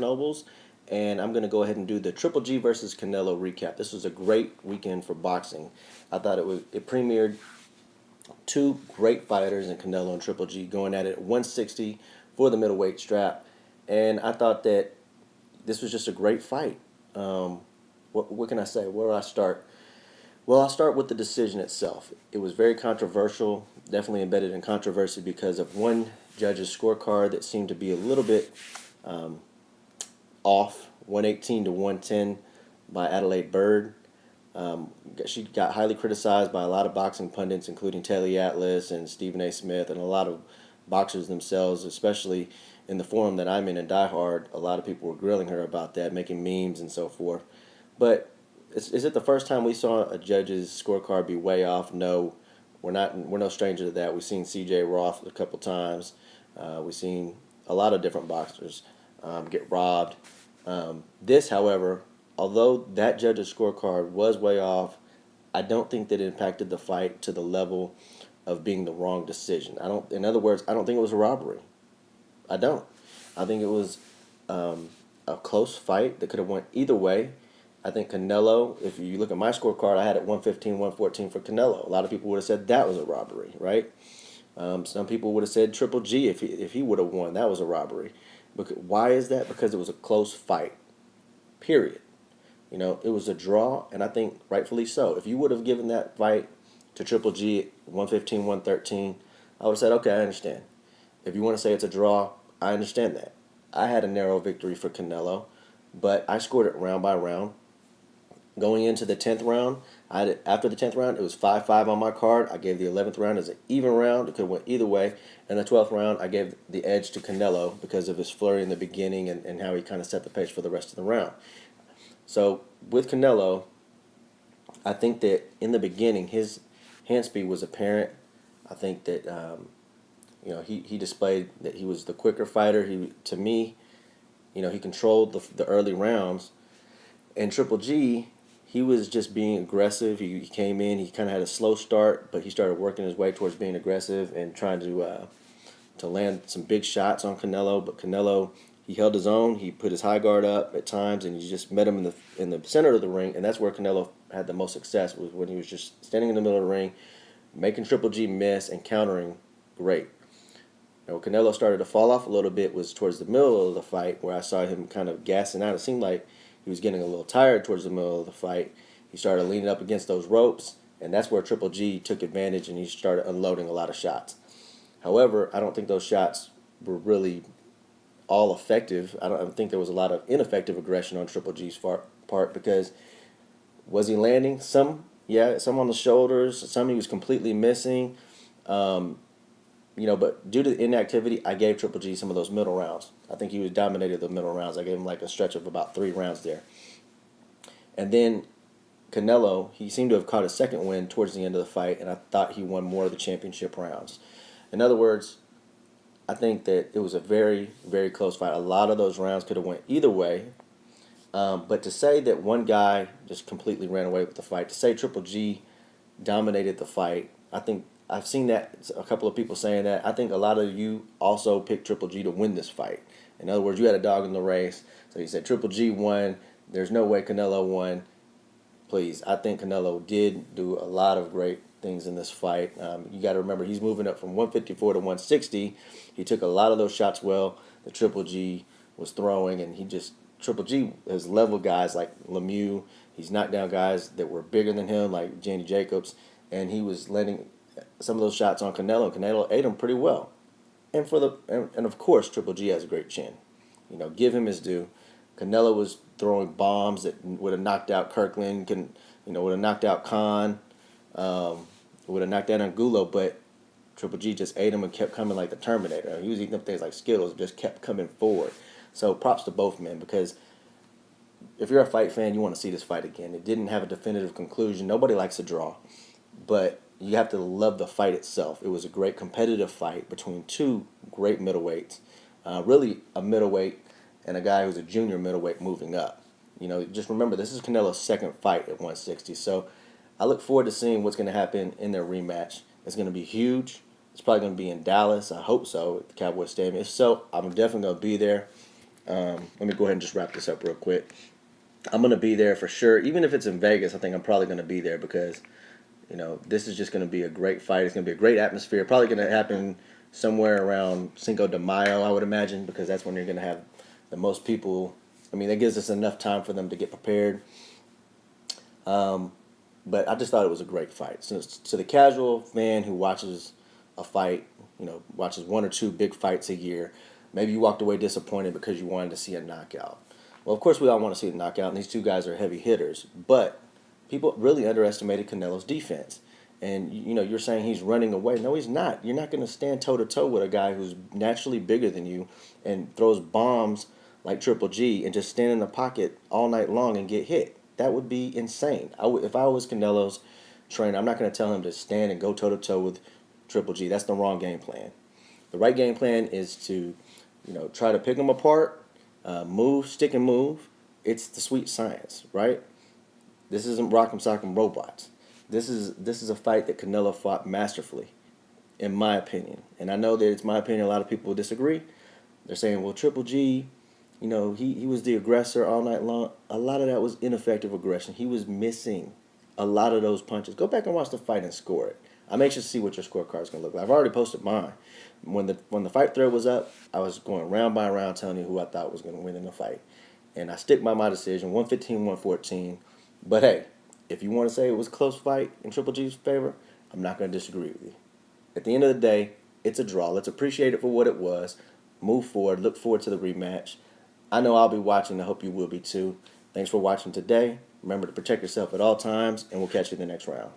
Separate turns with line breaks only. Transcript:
Nobles, and I'm going to go ahead and do the Triple G versus Canelo recap. This was a great weekend for boxing. I thought it premiered two great fighters in Canelo and Triple G going at it at 160 for the middleweight strap, and I thought that this was just a great fight. What can I say? Where do I start? Well, I'll start with the decision itself. It was very controversial, definitely embedded in controversy because of one judge's scorecard that seemed to be a little bit off, 118 to 110 by Adelaide Bird. She got highly criticized by a lot of boxing pundits, including Telly Atlas and Stephen A. Smith, and a lot of boxers themselves, especially in the forum that I'm in Die Hard. A lot of people were grilling her about that, making memes and so forth. But is it the first time we saw a judge's scorecard be way off? No, we're not. We're no stranger to that. We've seen C.J. Roth a couple times. We've seen a lot of different boxers get robbed. This, however, although that judge's scorecard was way off, I don't think that it impacted the fight to the level of being the wrong decision. In other words, I don't think it was a robbery. I don't. I think it was a close fight that could have went either way. I think Canelo, if you look at my scorecard, I had it 115, 114 for Canelo. A lot of people would have said that was a robbery, right? Some people would have said Triple G if he would have won. That was a robbery. Why is that? Because it was a close fight, period. It was a draw, and I think rightfully so. If you would have given that fight to Triple G at 115, 113, I would have said, okay, I understand. If you want to say it's a draw, I understand that. I had a narrow victory for Canelo, but I scored it round by round. Going into the 10th round, after the 10th round, it was 5-5 on my card. I gave the 11th round as an even round. It could have went either way. And the 12th round, I gave the edge to Canelo because of his flurry in the beginning and how he kind of set the pace for the rest of the round. So with Canelo, I think that in the beginning, his hand speed was apparent. I think that he displayed that he was the quicker fighter. To me, he controlled the early rounds. And Triple G, he was just being aggressive. He came in, he kind of had a slow start, but he started working his way towards being aggressive and trying to land some big shots on Canelo. But Canelo, he held his own. He put his high guard up at times, and he just met him in the center of the ring. And that's where Canelo had the most success, was when he was just standing in the middle of the ring, making Triple G miss and countering great. Now, when Canelo started to fall off a little bit was towards the middle of the fight, where I saw him kind of gassing out. It seemed like he was getting a little tired towards the middle of the fight. He started leaning up against those ropes, and that's where Triple G took advantage, and he started unloading a lot of shots. However, I don't think those shots were really all effective. I don't think there was a lot of ineffective aggression on Triple G's part, because was he landing? Some on the shoulders. Some he was completely missing. But due to the inactivity, I gave Triple G some of those middle rounds. I think he was dominated the middle rounds. I gave him like a stretch of about 3 rounds there. And then Canelo, he seemed to have caught a second win towards the end of the fight, and I thought he won more of the championship rounds. In other words, I think that it was a very, very close fight. A lot of those rounds could have went either way. But to say that one guy just completely ran away with the fight, to say Triple G dominated the fight, I think I've seen that, a couple of people saying that. I think a lot of you also picked Triple G to win this fight. In other words, you had a dog in the race. So you said Triple G won. There's no way Canelo won. Please, I think Canelo did do a lot of great things in this fight. You got to remember, he's moving up from 154 to 160. He took a lot of those shots well that Triple G was throwing, and Triple G has leveled guys like Lemieux. He's knocked down guys that were bigger than him, like Janny Jacobs, and he was landing some of those shots on Canelo. Canelo ate him pretty well. And of course, Triple G has a great chin. Give him his due. Canelo was throwing bombs that would have knocked out Kirkland, would have knocked out Khan, would have knocked out Angulo, but Triple G just ate him and kept coming like the Terminator. He was eating up things like Skittles, just kept coming forward. So props to both men, because if you're a fight fan, you want to see this fight again. It didn't have a definitive conclusion. Nobody likes a draw, but you have to love the fight itself. It was a great competitive fight between two great middleweights. Really a middleweight and a guy who's a junior middleweight moving up. Just remember, this is Canelo's second fight at 160. So I look forward to seeing what's going to happen in their rematch. It's going to be huge. It's probably going to be in Dallas. I hope so, at the Cowboy Stadium. If so, I'm definitely going to be there. Let me go ahead and just wrap this up real quick. I'm gonna be there for sure, even if it's in Vegas. I think I'm probably gonna be there because this is just gonna be a great fight. It's gonna be a great atmosphere. Probably gonna happen somewhere around Cinco de Mayo, I would imagine, because that's when you're gonna have the most people. I mean, that gives us enough time for them to get prepared. But I just thought it was a great fight. So to the casual fan who watches a fight, watches one or two big fights a year, maybe you walked away disappointed because you wanted to see a knockout. Well, of course, we all want to see a knockout, and these two guys are heavy hitters. But people really underestimated Canelo's defense. And you're saying he's running away. No, he's not. You're not going to stand toe to toe with a guy who's naturally bigger than you and throws bombs like Triple G and just stand in the pocket all night long and get hit. That would be insane. If I was Canelo's trainer, I'm not going to tell him to stand and go toe to toe with Triple G. That's the wrong game plan. The right game plan is to, try to pick them apart, move, stick and move. It's the sweet science, right? This isn't Rock'em Sock'em Robots. This is a fight that Canelo fought masterfully, in my opinion. And I know that it's my opinion. A lot of people will disagree. They're saying, well, Triple G, he was the aggressor all night long. A lot of that was ineffective aggression. He was missing a lot of those punches. Go back and watch the fight and score it. I'm anxious to see what your scorecard is going to look like. I've already posted mine. When the fight thread was up, I was going round by round telling you who I thought was going to win in the fight. And I stick by my decision, 115-114. But hey, if you want to say it was a close fight in Triple G's favor, I'm not going to disagree with you. At the end of the day, it's a draw. Let's appreciate it for what it was. Move forward. Look forward to the rematch. I know I'll be watching. I hope you will be too. Thanks for watching today. Remember to protect yourself at all times, and we'll catch you in the next round.